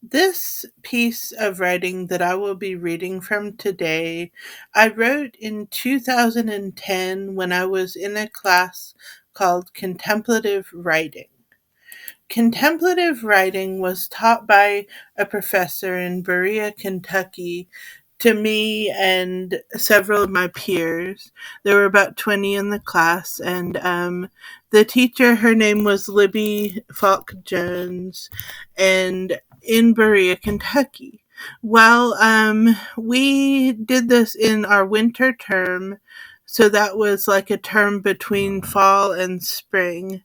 This piece of writing that I will be reading from today, I wrote in 2010 when I was in a class called contemplative writing. Contemplative writing was taught by a professor in Berea, Kentucky, to me and several of my peers. There were about 20 in the class, and the teacher, her name was Libby Falk Jones, and in Berea, Kentucky. Well, we did this in our winter term, so that was like a term between fall and spring.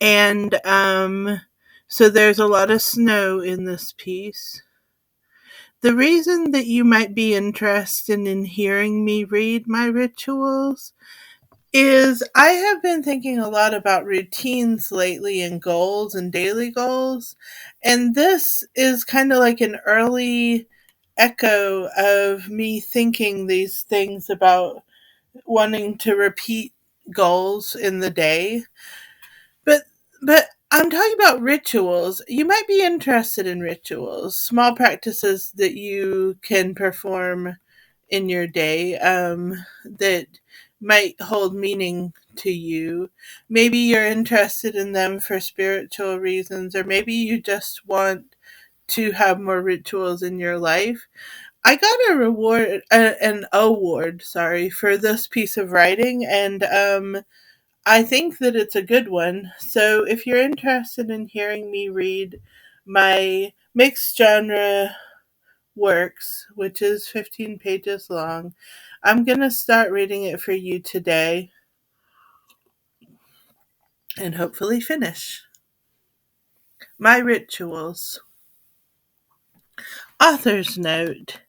And so there's a lot of snow in this piece. The reason that you might be interested in hearing me read my rituals is I have been thinking a lot about routines lately and goals and daily goals. And this is kind of like an early echo of me thinking these things about wanting to repeat goals in the day. But but I'm talking about rituals. You might be interested in rituals, small practices that you can perform in your day that might hold meaning to you. Maybe you're interested in them for spiritual reasons, or maybe you just want to have more rituals in your life. I got an award, sorry, for this piece of writing, and I think that it's a good one. So if you're interested in hearing me read my mixed genre works, which is 15 pages long, I'm going to start reading it for you today and hopefully finish. My rituals. Author's note.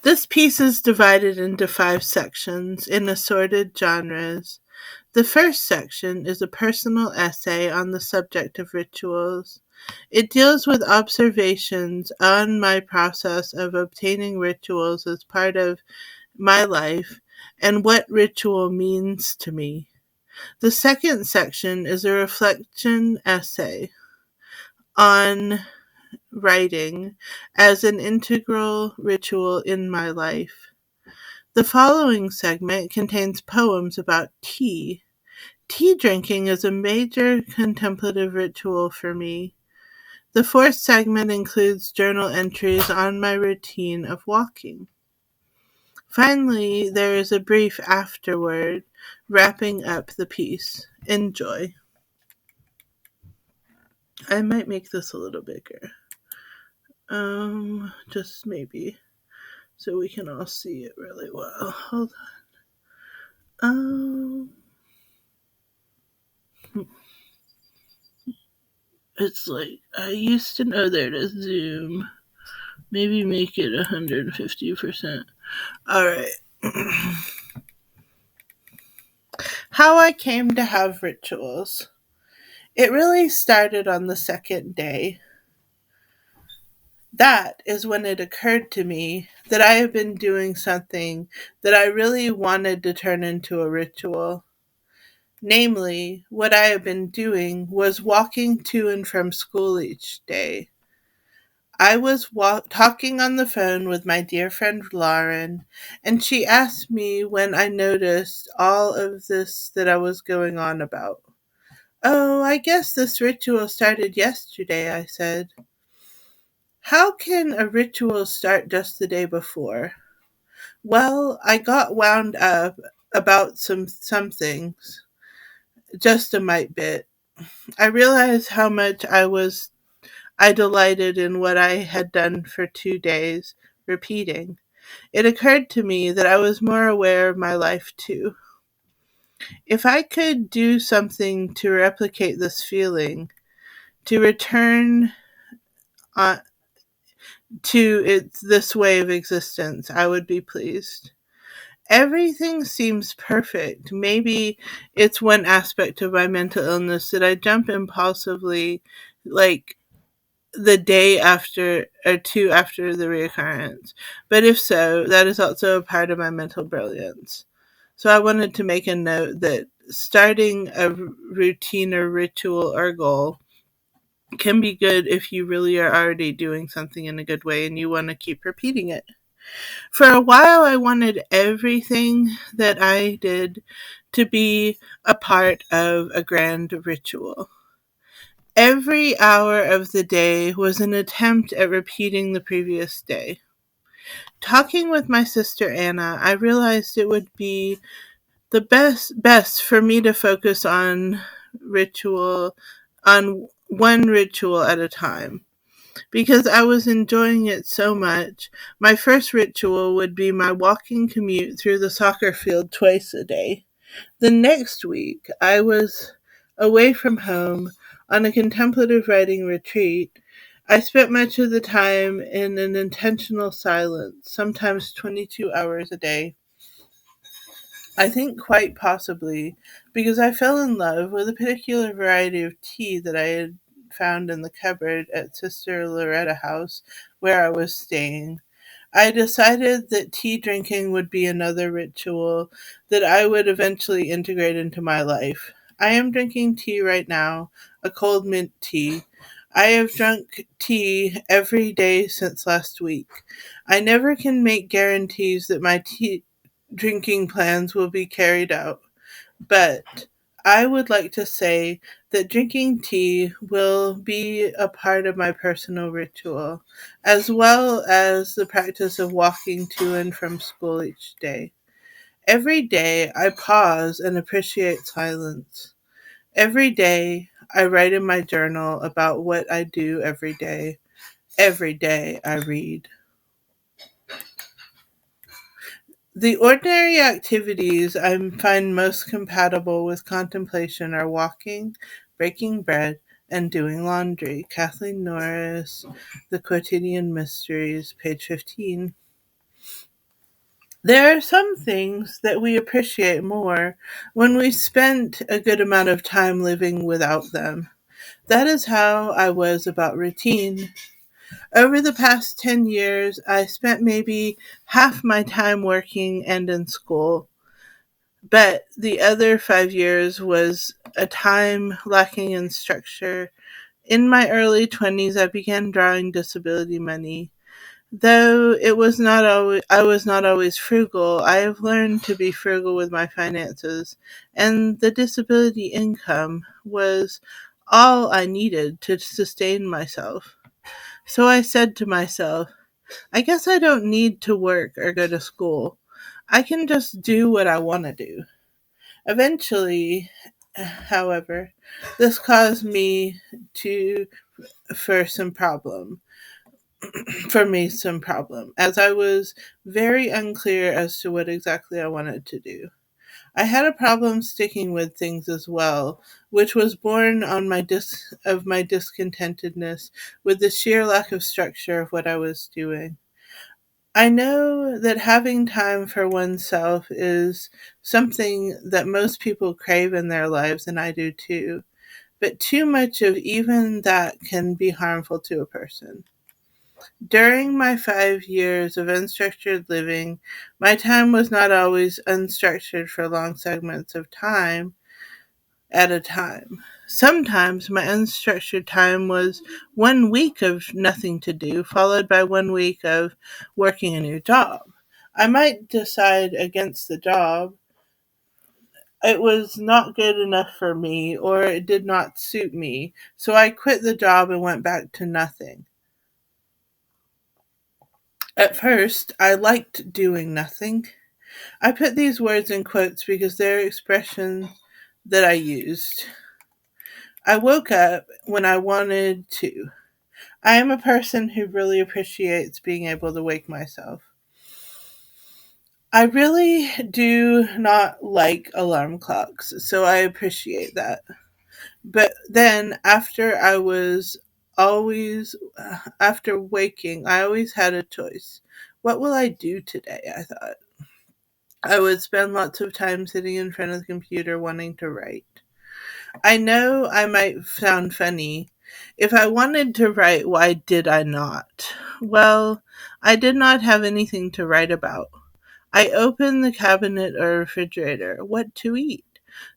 This piece is divided into 5 sections in assorted genres. The first section is a personal essay on the subject of rituals. It deals with observations on my process of obtaining rituals as part of my life and what ritual means to me. The second section is a reflection essay on writing as an integral ritual in my life. The following segment contains poems about tea. Tea drinking is a major contemplative ritual for me. The fourth segment includes journal entries on my routine of walking. Finally, there is a brief afterword wrapping up the piece. Enjoy. I might make this a little bigger. Just maybe so we can all see it really well. Hold on. It's like I used to know there to zoom. Maybe make it 150%. Alright. How I came to have rituals. It really started on the second day. That is when it occurred to me that I have been doing something that I really wanted to turn into a ritual. Namely, what I have been doing was walking to and from school each day. I was talking on the phone with my dear friend Lauren, and she asked me when I noticed all of this that I was going on about. Oh, I guess this ritual started yesterday, I said. How can a ritual start just the day before? Well, I got wound up about some things, just a mite bit. I realized how much I delighted in what I had done for 2 days, repeating. It occurred to me that I was more aware of my life too. If I could do something to replicate this feeling, to return uh, to this way of existence, I would be pleased. Everything seems perfect. Maybe it's one aspect of my mental illness that I jump impulsively, like the day after or two after the reoccurrence. But if so, that is also a part of my mental brilliance. So I wanted to make a note that starting a routine or ritual or goal can be good if you really are already doing something in a good way and you want to keep repeating it. For a while, I wanted everything that I did to be a part of a grand ritual. Every hour of the day was an attempt at repeating the previous day. Talking with my sister Anna, I realized it would be the best for me to focus ritual on one ritual at a time. Because I was enjoying it so much, my first ritual would be my walking commute through the soccer field twice a day. The next week, I was away from home on a contemplative writing retreat. I spent much of the time in an intentional silence, sometimes 22 hours a day. I think quite possibly because I fell in love with a particular variety of tea that I had found in the cupboard at Sister Loretta House where I was staying. I decided that tea drinking would be another ritual that I would eventually integrate into my life. I am drinking tea right now, a cold mint tea. I have drunk tea every day since last week. I never can make guarantees that my tea drinking plans will be carried out, but I would like to say that drinking tea will be a part of my personal ritual, as well as the practice of walking to and from school each day. Every day I pause and appreciate silence. Every day I write in my journal about what I do every day. Every day I read. The ordinary activities I find most compatible with contemplation are walking, breaking bread, and doing laundry. Kathleen Norris, The Quotidian Mysteries, page 15. There are some things that we appreciate more when we spent a good amount of time living without them. That is how I was about routine. Over the past 10 years, I spent maybe half my time working and in school. But the other 5 years was a time lacking in structure. In my early 20s, I began drawing disability money. Though I was not always frugal, I have learned to be frugal with my finances, and the disability income was all I needed to sustain myself. So I said to myself, I guess I don't need to work or go to school. I can just do what I want to do. Eventually, however, this caused me to for some problem for me some problem as I was very unclear as to what exactly I wanted to do. I had a problem sticking with things as well, which was born on my discontentedness with the sheer lack of structure of what I was doing. I know that having time for oneself is something that most people crave in their lives, and I do too. But too much of even that can be harmful to a person. During my 5 years of unstructured living, my time was not always unstructured for long segments of time at a time. Sometimes my unstructured time was 1 week of nothing to do, followed by 1 week of working a new job. I might decide against the job. It was not good enough for me, or it did not suit me, so I quit the job and went back to nothing. At first, I liked doing nothing. I put these words in quotes because they're expressions that I used. I woke up when I wanted to. I am a person who really appreciates being able to wake myself. I really do not like alarm clocks, so I appreciate that. But then after waking, I always had a choice. What will I do today? I thought. I would spend lots of time sitting in front of the computer wanting to write. I know I might sound funny. If I wanted to write, why did I not? Well, I did not have anything to write about. I opened the cabinet or refrigerator. What to eat?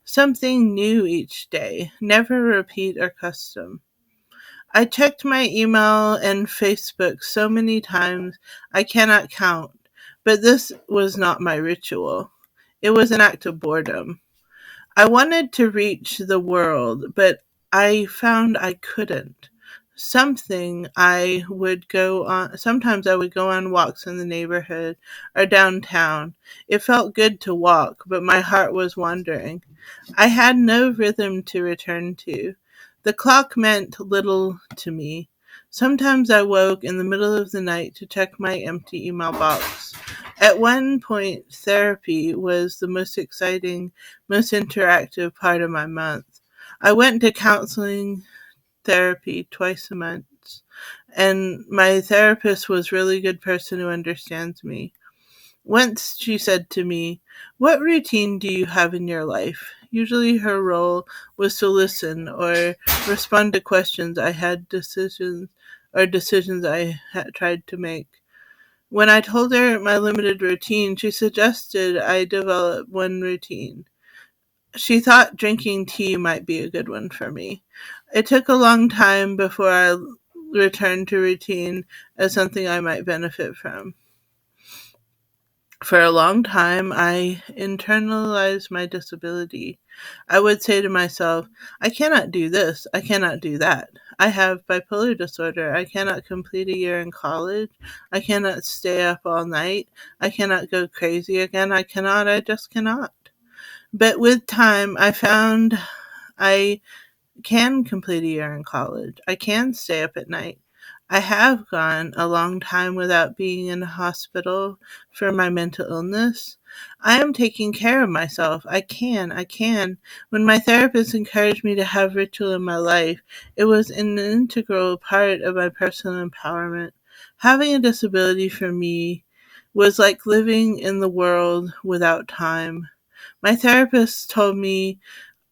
Something new each day, never repeat or custom. I checked my email and Facebook so many times I cannot count, but this was not my ritual. It was an act of boredom. I wanted to reach the world, but I found I couldn't. Sometimes I would go on walks in the neighborhood or downtown. It felt good to walk, but my heart was wandering. I had no rhythm to return to. The clock meant little to me. Sometimes I woke in the middle of the night to check my empty email box. At one point, therapy was the most exciting, most interactive part of my month. I went to counseling therapy twice a month, and my therapist was a really good person who understands me. Once she said to me, "What routine do you have in your life?" Usually her role was to listen or respond to questions I had decisions I had tried to make. When I told her my limited routine, she suggested I develop one routine. She thought drinking tea might be a good one for me. It took a long time before I returned to routine as something I might benefit from. For a long time, I internalized my disability. I would say to myself, I cannot do this, I cannot do that. I have bipolar disorder. I cannot complete a year in college. I cannot stay up all night. I cannot go crazy again. I just cannot. But with time, I found I can complete a year in college. I can stay up at night. I have gone a long time without being in a hospital for my mental illness. I am taking care of myself. I can. When my therapist encouraged me to have ritual in my life, it was an integral part of my personal empowerment. Having a disability for me was like living in the world without time. My therapist told me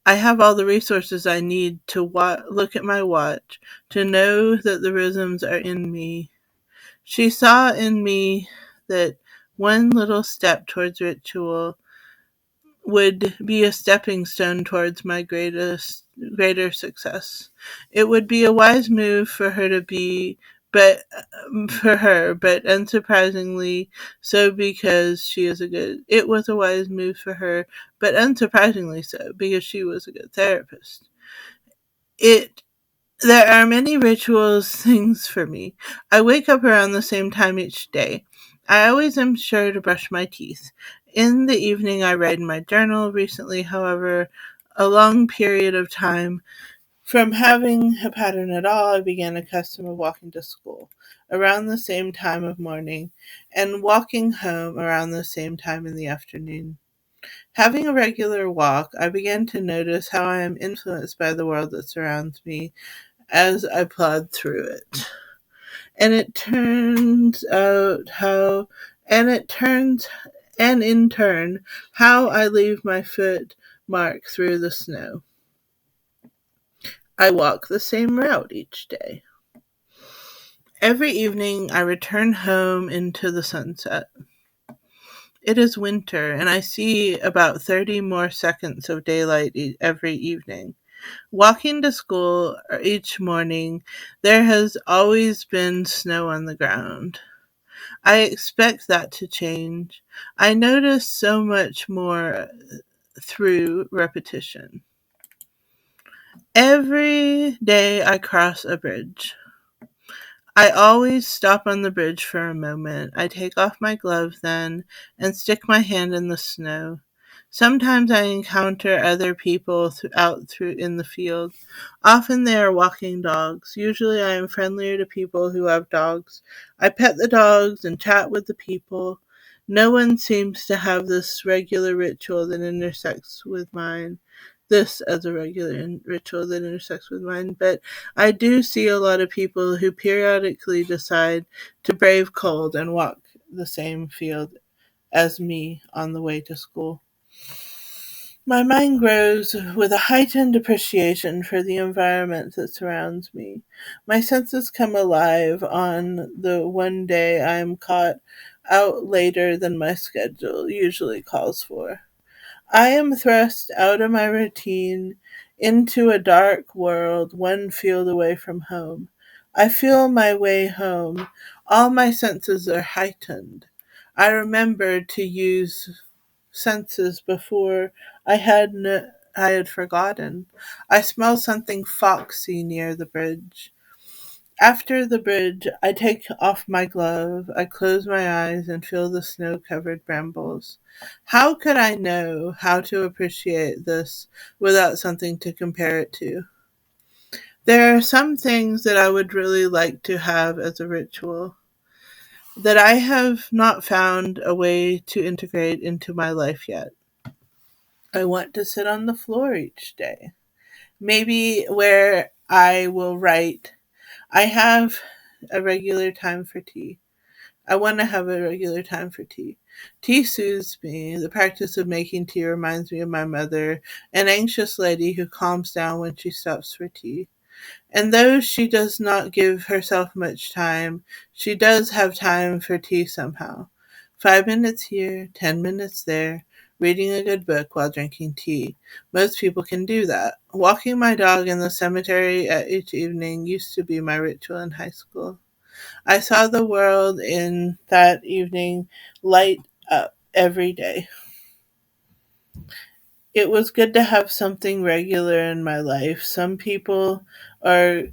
I have all the resources I need to look at my watch, to know that the rhythms are in me. She saw in me that one little step towards ritual would be a stepping stone towards my greater success. It would be a wise move for her to be but for her, but unsurprisingly so because she is a good it was a wise move for her, but unsurprisingly so because she was a good therapist. It There are many rituals things for me. I wake up around the same time each day. I always am sure to brush my teeth. In the evening, I write in my journal. Recently, however, a long period of time from having a pattern at all, I began a custom of walking to school around the same time of morning and walking home around the same time in the afternoon. Having a regular walk, I began to notice how I am influenced by the world that surrounds me as I plod through it. And it turns out how, and it turns, and in turn, how I leave my foot mark through the snow. I walk the same route each day. Every evening I return home into the sunset. It is winter, and I see about 30 more seconds of daylight every evening. Walking to school each morning, there has always been snow on the ground. I expect that to change. I notice so much more through repetition. Every day I cross a bridge. I always stop on the bridge for a moment. I take off my glove then and stick my hand in the snow. Sometimes I encounter other people out through in the field. Often they are walking dogs. Usually I am friendlier to people who have dogs. I pet the dogs and chat with the people. No one seems to have this regular ritual that intersects with mine. This as a ritual that intersects with mine, but I do see a lot of people who periodically decide to brave cold and walk the same field as me on the way to school. My mind grows with a heightened appreciation for the environment that surrounds me. My senses come alive on the one day I am caught out later than my schedule usually calls for. I am thrust out of my routine into a dark world one field away from home. I feel my way home. All my senses are heightened. I remember to use senses before I had forgotten. I smell something foxy near the bridge. After the bridge, I take off my glove, I close my eyes and feel the snow covered brambles. How could I know how to appreciate this without something to compare it to? There are some things that I would really like to have as a ritual that I have not found a way to integrate into my life yet. I want to sit on the floor each day, maybe where I will write. I have a regular time for tea. I want to have a regular time for tea. Tea soothes me. The practice of making tea reminds me of my mother, an anxious lady who calms down when she stops for tea. And though she does not give herself much time, she does have time for tea somehow. 5 minutes here, 10 minutes there, reading a good book while drinking tea. Most people can do that. Walking my dog in the cemetery at each evening used to be my ritual in high school. I saw the world in that evening light up every day. It was good to have something regular in my life. Some people are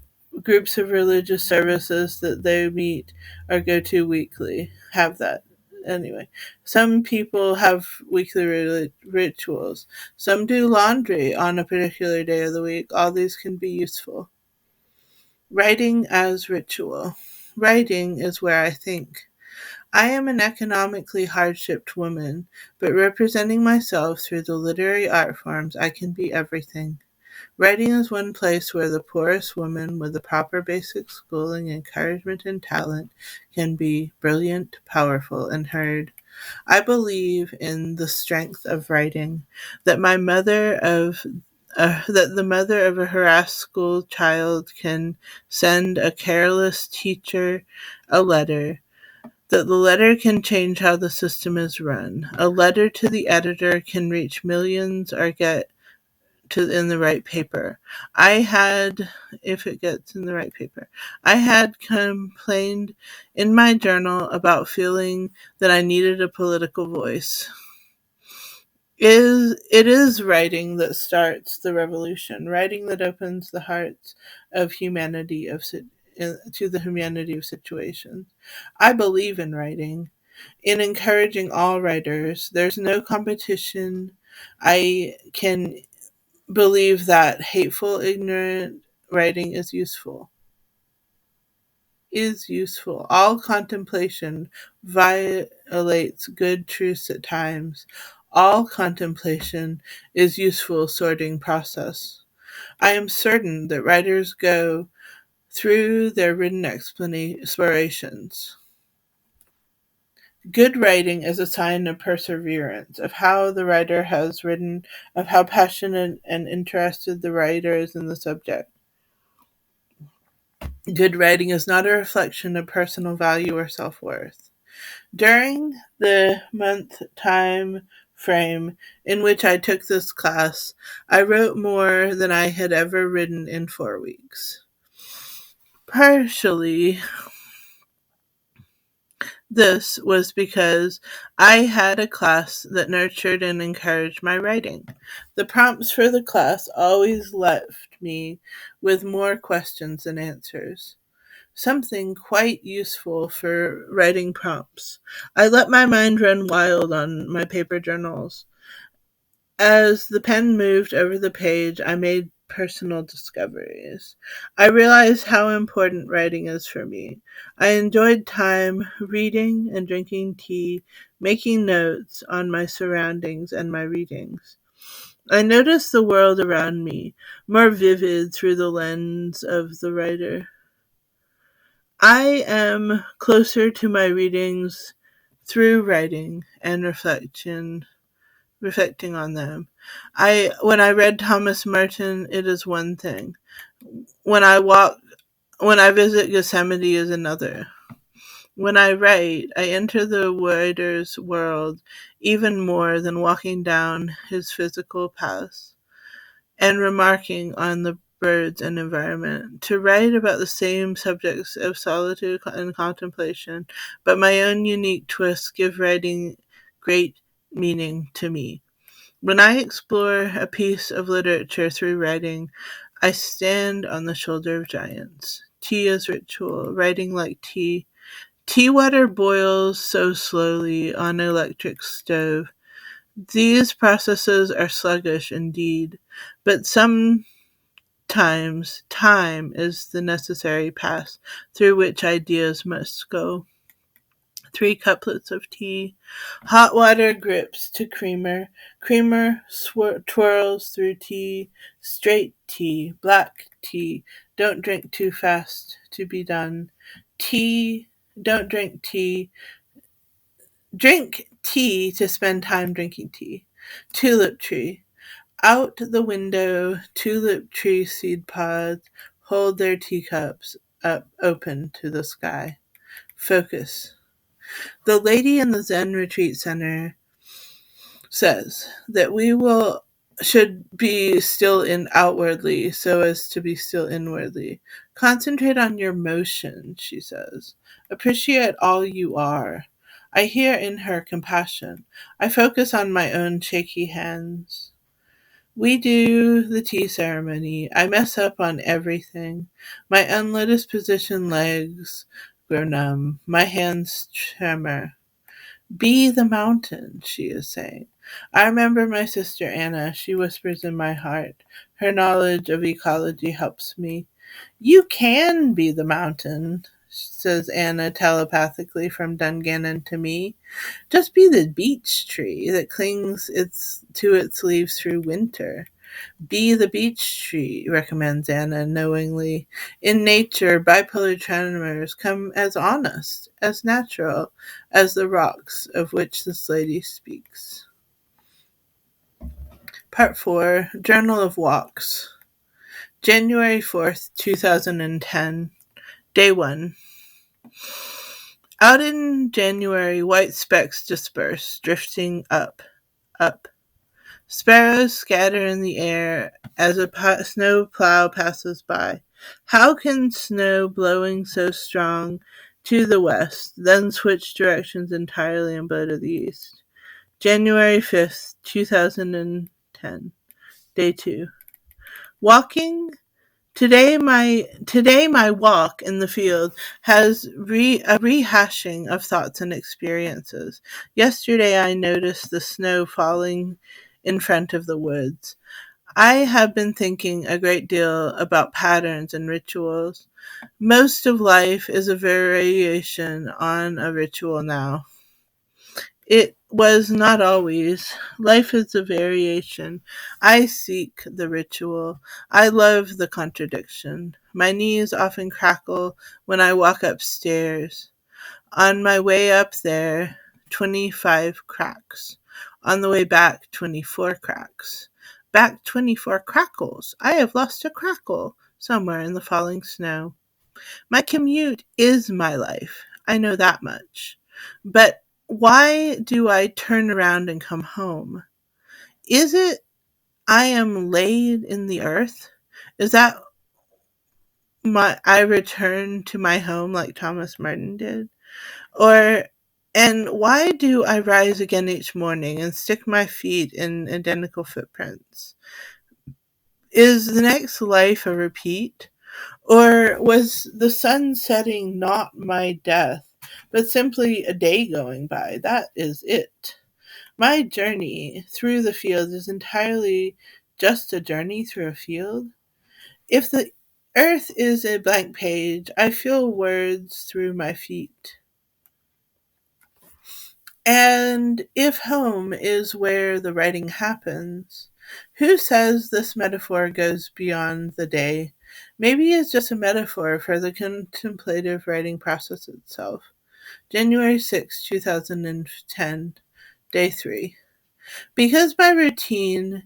groups of religious services that they meet or go to weekly. Have that. Anyway, some people have weekly rituals. Some do laundry on a particular day of the week. All these can be useful. Writing as ritual. Writing is where I think. I am an economically hardshiped woman, but representing myself through the literary art forms, I can be everything. Writing is one place where the poorest woman with the proper basic schooling, encouragement, and talent can be brilliant, powerful, and heard. I believe in the strength of writing, that that the mother of a harassed school child can send a careless teacher a letter, that the letter can change how the system is run. A letter to the editor can reach millions or get to in the right paper. I had if it gets in the right paper. I had complained in my journal about feeling that I needed a political voice. It is writing that starts the revolution, writing that opens the hearts of humanity to the humanity of situations. I believe in writing, in encouraging all writers. There's no competition. I can believe that hateful, ignorant writing is useful. All contemplation violates good truths at times. All contemplation is useful sorting process. I am certain that writers go through their written explorations. Good writing is a sign of perseverance, of how the writer has written, of how passionate and interested the writer is in the subject. Good writing is not a reflection of personal value or self worth. During the month time frame in which I took this class, I wrote more than I had ever written in 4 weeks. Partially, this was because I had a class that nurtured and encouraged my writing. The prompts for the class always left me with more questions than answers. Something quite useful for writing prompts. I let my mind run wild on my paper journals. As the pen moved over the page, I made personal discoveries. I realized how important writing is for me. I enjoyed time reading and drinking tea, making notes on my surroundings and my readings. I noticed the world around me, more vivid through the lens of the writer. I am closer to my readings through writing and reflecting on them. When I read Thomas Merton, it is one thing. When I walk when I visit Yosemite is another. When I write, I enter the writer's world even more than walking down his physical path and remarking on the birds, and environment, to write about the same subjects of solitude and contemplation, but my own unique twists give writing great meaning to me. When I explore a piece of literature through writing, I stand on the shoulder of giants. Tea is ritual, writing like tea. Tea water boils so slowly on an electric stove. These processes are sluggish indeed, but sometimes time is the necessary path through which ideas must go. 3 couplets of tea. Hot water grips to creamer. Creamer twirls through tea. Straight tea. Black tea. Don't drink too fast to be done. Tea. Don't drink tea. Drink tea to spend time drinking tea. Tulip tree. Out the window, tulip tree seed pods hold their teacups up open to the sky. Focus. The lady in the Zen retreat center says that we will should be still in outwardly so as to be still inwardly. Concentrate on your motion, she says. Appreciate all you are. I hear in her compassion. I focus on my own shaky hands. We do the tea ceremony. I mess up on everything. My unlotus position legs grow numb. My hands tremor. Be the mountain, she is saying. I remember my sister Anna. She whispers in my heart. Her knowledge of ecology helps me. You can be the mountain, says Anna telepathically from Dungannon to me. Just be the beech tree that clings to its leaves through winter. Be the beech tree, recommends Anna knowingly. In nature, bipolar tremors come as honest, as natural, as the rocks of which this lady speaks. Part 4, Journal of Walks. January 4th, 2010. Day 1. Out in January, white specks disperse, drifting up, up. Sparrows scatter in the air as a snow plow passes by. How can snow blowing so strong to the west, then switch directions entirely and blow to the east? January 5th, 2010. Day 2. Walking. Today my walk in the field has a rehashing of thoughts and experiences. Yesterday I noticed the snow falling in front of the woods. I have been thinking a great deal about patterns and rituals. Most of life is a variation on a ritual now. It was not always. Life is a variation. I seek the ritual. I love the contradiction. My knees often crackle when I walk upstairs. On my way up there, 25 cracks. On the way back, 24 cracks. Back 24 crackles. I have lost a crackle somewhere in the falling snow. My commute is my life. I know that much. But why do I turn around and come home? Is it I am laid in the earth? Is that I return to my home like Thomas Martin did? Or and why do I rise again each morning and stick my feet in identical footprints? Is the next life a repeat? Or was the sun setting not my death, but simply a day going by? That is it. My journey through the field is entirely just a journey through a field. If the earth is a blank page, I feel words through my feet. And if home is where the writing happens, who says this metaphor goes beyond the day? Maybe it's just a metaphor for the contemplative writing process itself. January 6, 2010, Day 3. Because my routine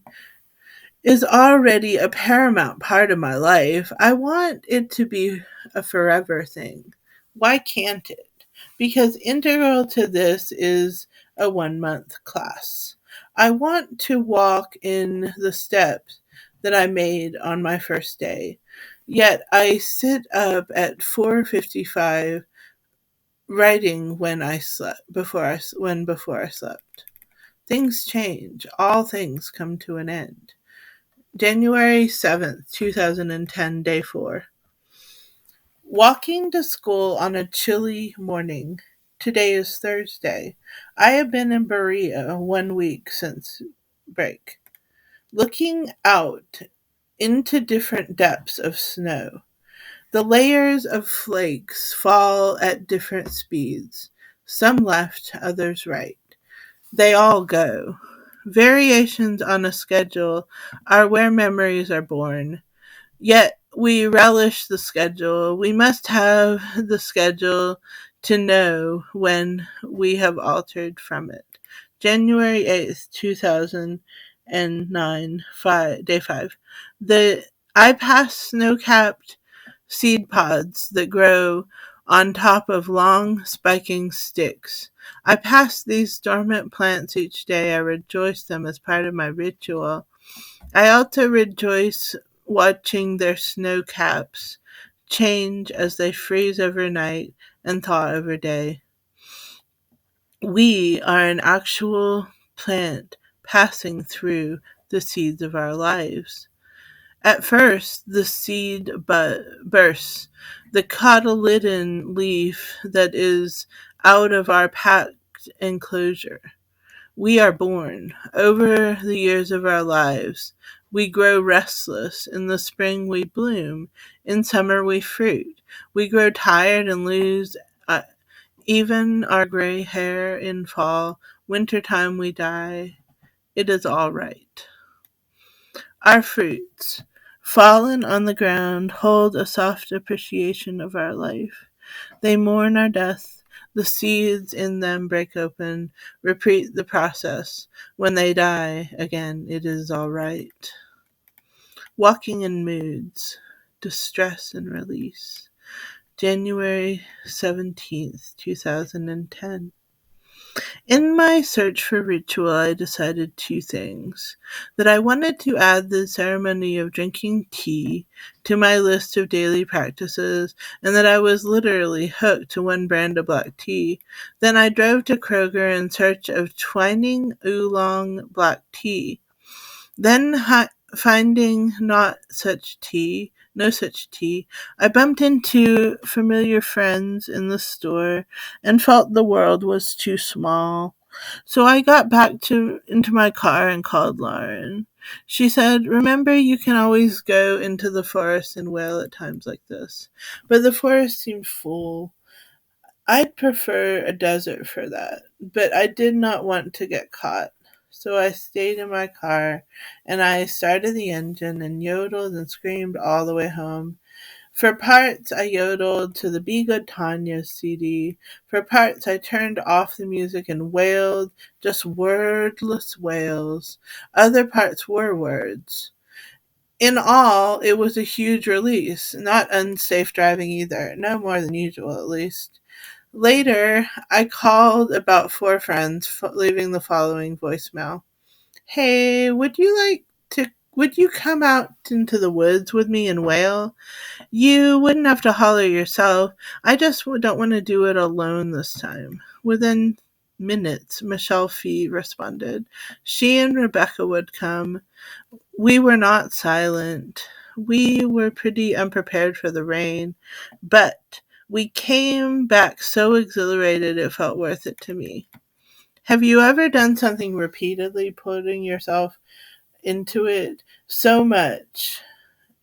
is already a paramount part of my life, I want it to be a forever thing. Why can't it? Because integral to this is a 1 month class. I want to walk in the steps that I made on my first day. Yet I sit up at 4:55 writing when I slept before I slept. Things change. All things come to an end. January 7th, 2010, day 4. Walking to school on a chilly morning. Today is Thursday. I have been in Berea 1 week since break. Looking out into different depths of snow. The layers of flakes fall at different speeds, some left, others right. They all go. Variations on a schedule are where memories are born. Yet we relish the schedule. We must have the schedule to know when we have altered from it. January 8th, 2009, day 5. I pass snow capped seed pods that grow on top of long spiking sticks. I pass these dormant plants each day. I rejoice them as part of my ritual. I also rejoice watching their snow caps change as they freeze overnight and thaw over day. We are an actual plant passing through the seeds of our lives. At first, the seed bursts, the cotyledon leaf that is out of our packed enclosure. We are born. Over the years of our lives, we grow restless. In the spring, we bloom. In summer, we fruit. We grow tired and lose even our gray hair in fall. Wintertime, we die. It is all right. Our fruits, fallen on the ground, hold a soft appreciation of our life. They mourn our death. The seeds in them break open, repeat the process. When they die, again, it is all right. Walking in moods, distress and release. January 17th, 2010. In my search for ritual, I decided two things. That I wanted to add the ceremony of drinking tea to my list of daily practices, and that I was literally hooked to one brand of black tea. Then I drove to Kroger in search of twining oolong black tea. Then, finding no such tea, I bumped into familiar friends in the store and felt the world was too small. So I got into my car and called Lauren. She said, "Remember, you can always go into the forest and wail at times like this." But the forest seemed full. I'd prefer a desert for that, but I did not want to get caught. So I stayed in my car and I started the engine and yodeled and screamed all the way home. For parts, I yodeled to the Be Good Tanya CD. For parts, I turned off the music and wailed, just wordless wails. Other parts were words. In all, it was a huge release. Not unsafe driving either. No more than usual, at least. Later, I called about four friends, leaving the following voicemail. "Hey, would you come out into the woods with me and wail? You wouldn't have to holler yourself. I just don't want to do it alone this time." Within minutes, Michelle Fee responded. She and Rebecca would come. We were not silent. We were pretty unprepared for the rain, but we came back so exhilarated it felt worth it to me. Have you ever done something repeatedly, putting yourself into it so much,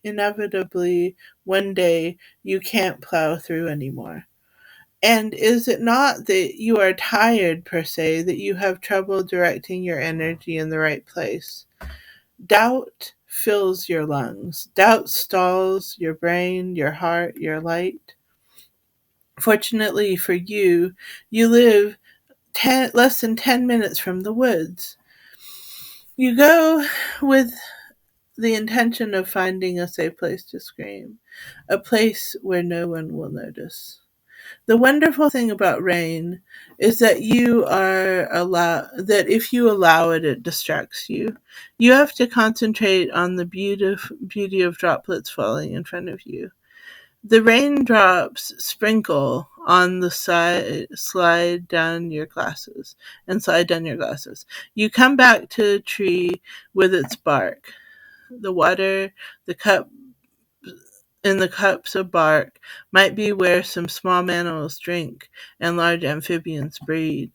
inevitably, one day you can't plow through anymore? And is it not that you are tired, per se, that you have trouble directing your energy in the right place? Doubt fills your lungs. Doubt stalls your brain, your heart, your light. Fortunately for you, you live less than 10 minutes from the woods. You go with the intention of finding a safe place to scream, a place where no one will notice. The wonderful thing about rain is that that if you allow it, it distracts you. You have to concentrate on the beauty of droplets falling in front of you. The raindrops sprinkle on the side, slide down your glasses. You come back to the tree with its bark. The water, the cup in the cups of bark might be where some small mammals drink and large amphibians breed.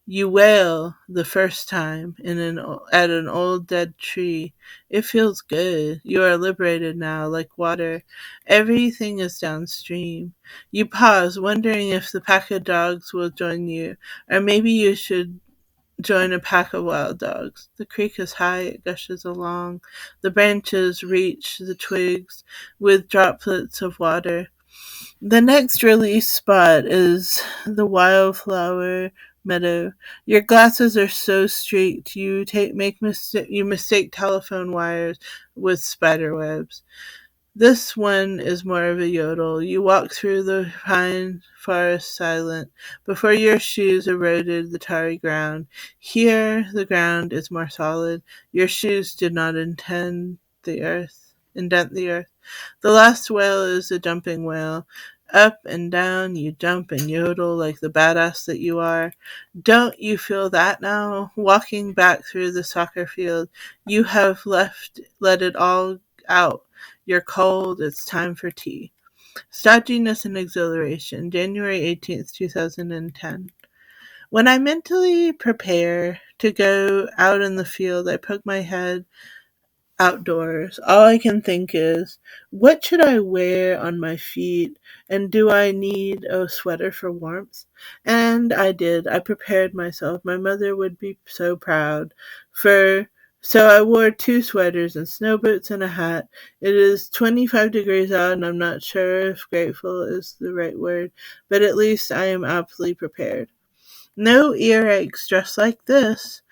You wail the first time at an old dead tree. It feels good. You are liberated now, like water. Everything is downstream. You pause, wondering if the pack of dogs will join you, or maybe you should join a pack of wild dogs. The creek is high, it gushes along. The branches reach the twigs with droplets of water. The next release spot is the wildflower meadow. Your glasses are so streaked you mistake telephone wires with spider webs. This one is more of a yodel. You walk through the pine forest silent, before your shoes eroded the tarry ground. Here the ground is more solid. Your shoes did not indent the earth. The last wail is a jumping wail. Up and down you jump and yodel like the badass that you are. Don't you feel that now? Walking back through the soccer field, you have let it all out. You're cold, it's time for tea. Stodginess and exhilaration, January 18th, 2010. When I mentally prepare to go out in the field, I poke my head outdoors. All I can think is, what should I wear on my feet? And do I need a sweater for warmth? And I did. I prepared myself. My mother would be so proud. For so I wore two sweaters and snow boots and a hat. It is 25 degrees out, and I'm not sure if grateful is the right word, but at least I am aptly prepared. No earaches dressed like this.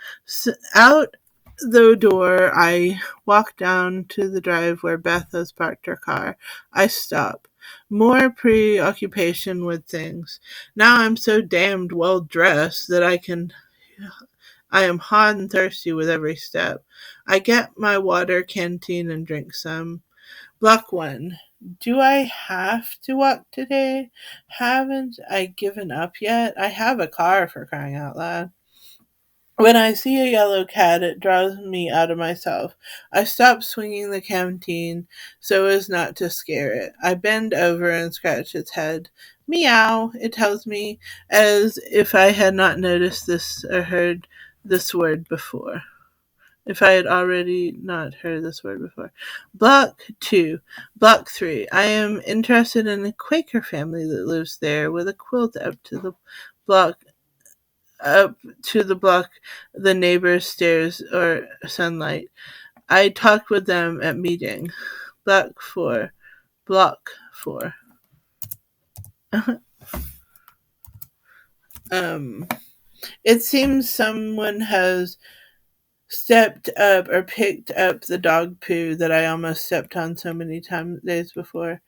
Out the door, I walk down to the drive where Beth has parked her car. I stop. More preoccupation with things. Now I'm so damned well dressed that I am hot and thirsty with every step. I get my water canteen and drink some. Block 1. Do I have to walk today? Haven't I given up yet? I have a car, for crying out loud. When I see a yellow cat, it draws me out of myself. I stop swinging the canteen so as not to scare it. I bend over and scratch its head. Meow, it tells me, as if I had not noticed this or heard this word before. If I had already not heard this word before. Block 2. Block 3. I am interested in a Quaker family that lives there with a quilt block up to the block the neighbor's stairs or sunlight. I talked with them at meeting. Block 4. Block 4. um it seems someone has stepped up or picked up the dog poo that I almost stepped on so many days before.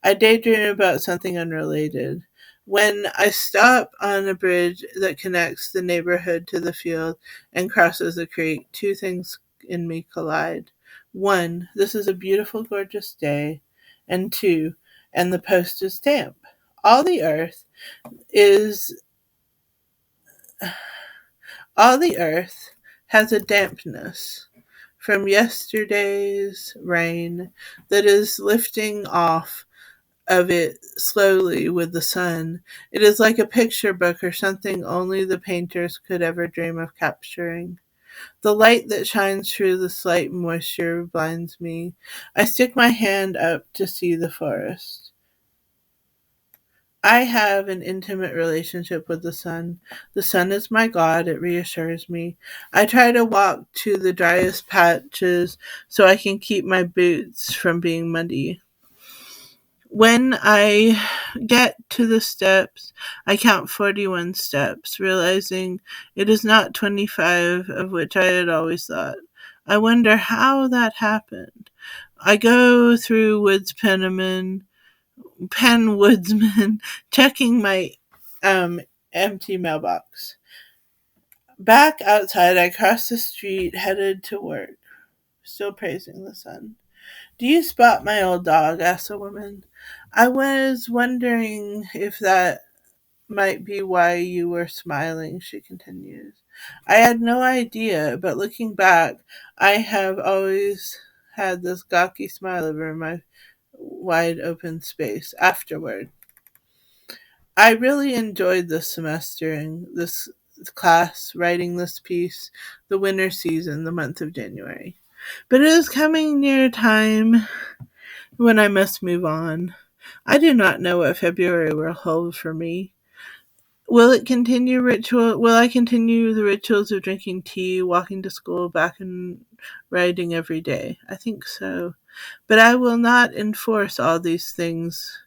I daydream about something unrelated. When I stop on a bridge that connects the neighborhood to the field and crosses the creek, two things in me collide. One, this is a beautiful, gorgeous day. And two, and the post is damp. All the earth is all the earth has a dampness from yesterday's rain that is lifting off of it slowly with the sun. It is like a picture book or something only the painters could ever dream of capturing. The light that shines through the slight moisture blinds me. I stick my hand up to see the forest. I have an intimate relationship with the sun. The sun is my God, it reassures me. I try to walk to the driest patches so I can keep my boots from being muddy. When I get to the steps, I count 41 steps, realizing it is not 25, of which I had always thought. I wonder how that happened. I go through Woods Penniman pen woodsman checking my um, empty mailbox. Back outside, I crossed the street, headed to work, still praising the sun. "Do you spot my old dog?" asked a woman. "I was wondering if that might be why you were smiling," she continues. "I had no idea, but looking back, I have always had this gawky smile over my wide open space. Afterward, I really enjoyed this semester and this class, writing this piece, the winter season, the month of January. But it is coming near a time when I must move on. I do not know what February will hold for me. Will I continue the rituals of drinking tea, walking to school, back and writing every day? I think so. But I will not enforce all these things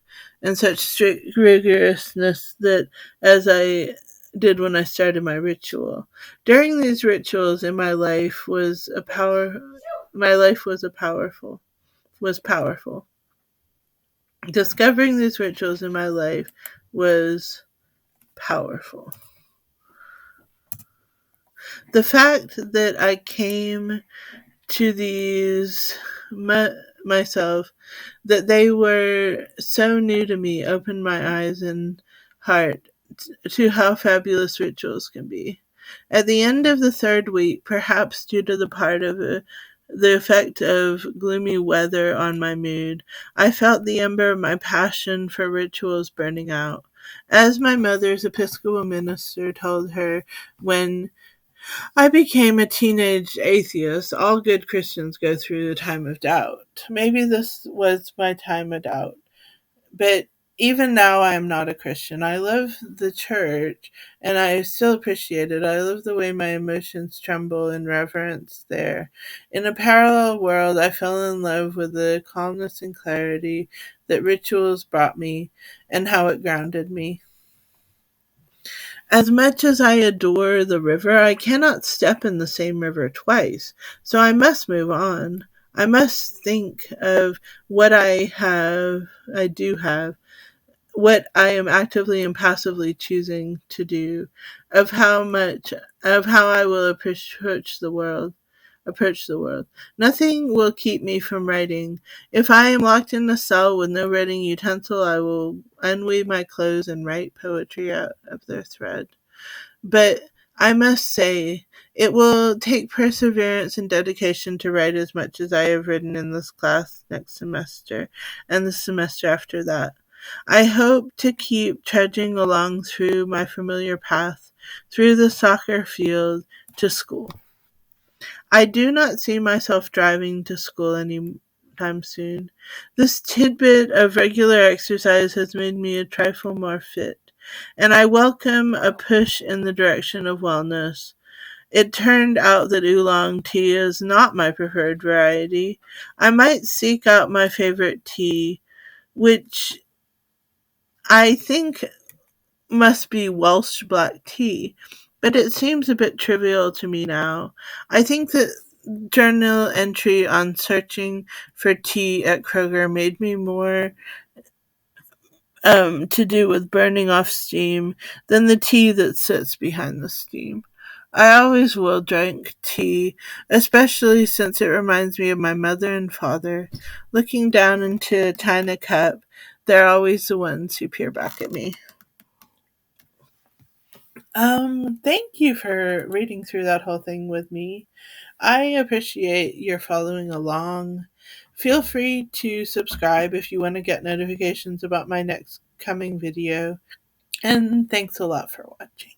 in such strict rigorousness that as I did when I started my ritual. During these rituals in my life was powerful. Discovering these rituals in my life was powerful. The fact that I came to these myself, that they were so new to me, opened my eyes and heart to how fabulous rituals can be. At the end of the third week, perhaps due to the effect of gloomy weather on my mood, I felt the ember of my passion for rituals burning out. As my mother's Episcopal minister told her when I became a teenage atheist, all good Christians go through a time of doubt. Maybe this was my time of doubt. But even now, I am not a Christian. I love the church and I still appreciate it. I love the way my emotions tremble in reverence there. In a parallel world, I fell in love with the calmness and clarity that rituals brought me and how it grounded me. As much as I adore the river, I cannot step in the same river twice, so I must move on. I must think of what I do have, what I am actively and passively choosing to do, of how I will approach the world. Nothing will keep me from writing. If I am locked in a cell with no writing utensil, I will unweave my clothes and write poetry out of their thread. But I must say, it will take perseverance and dedication to write as much as I have written in this class next semester and the semester after that. I hope to keep trudging along through my familiar path, through the soccer field to school. I do not see myself driving to school any time soon. This tidbit of regular exercise has made me a trifle more fit, and I welcome a push in the direction of wellness. It turned out that oolong tea is not my preferred variety. I might seek out my favorite tea, which I think must be Welsh black tea, but it seems a bit trivial to me now. I think that journal entry on searching for tea at Kroger made me more to do with burning off steam than the tea that sits behind the steam. I always will drink tea, especially since it reminds me of my mother and father. Looking down into a china cup, they're always the ones who peer back at me. Thank you for reading through that whole thing with me. I appreciate your following along. Feel free to subscribe if you want to get notifications about my next coming video. And thanks a lot for watching.